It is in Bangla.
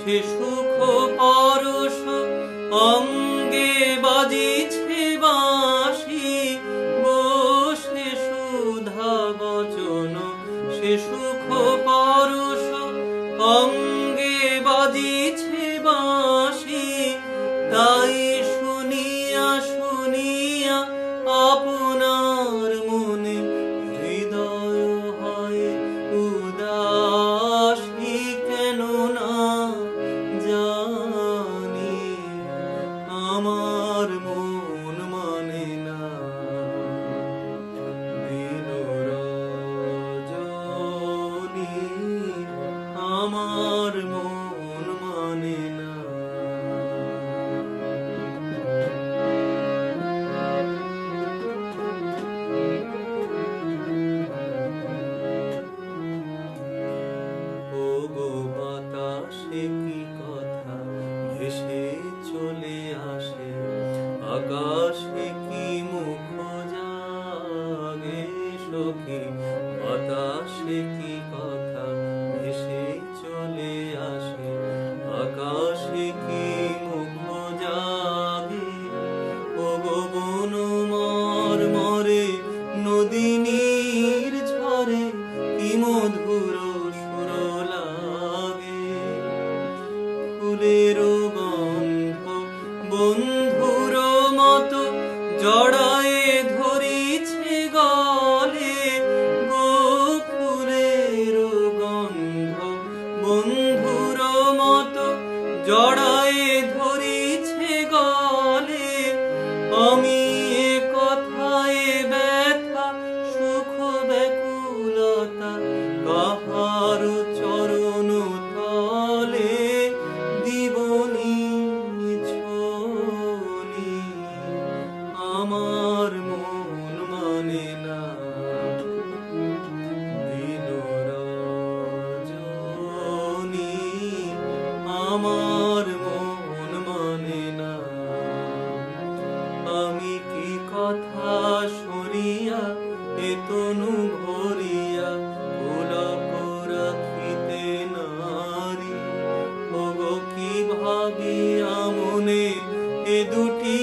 সে সুখ পরশ অঙ্গে বাজিছে বাঁশি, বসে সুধা বচন সে সুখ পরশ অঙ্গে বাজিছে বাঁশি। তাই শুনিয়া শুনিয়া আপনার মনে হৃদয় হয় উদাসী, কেন না জানি আমার মন মানে না। দিন রজনী আমার মন মানে না। ওগো বাতাসে কি কথা ভেসে চলে আসে, আকাশে কি মুখ জাগে সখী। বাতাসে কি কথা ভেসে চলে আসে, আকাশে কি মুখ জাগে। ওগো বন মর্মরে নদিনীর ঝরে কি মধুর সুর লাগে। ফুলের গন্ধ বন্ধুর মতো জড়ায়ে ধরিছে গলে, গো ফুলের গন্ধ বন্ধুর মতো জড়ায়ে ধরিছে গলে। আমি এ কথায় ব্যথা সুখ ব্যাকুলতা কাহার চরণ তলে দিবনি ছলি, আমার মন মানে না। দিন রজনী আমার মন মানে না। আমি কি কথা শুনিয়া এ তনু ভরিয়া পুলক রাখিতে নারী। ওগো কি ভাবিয়া মনে এ দুটি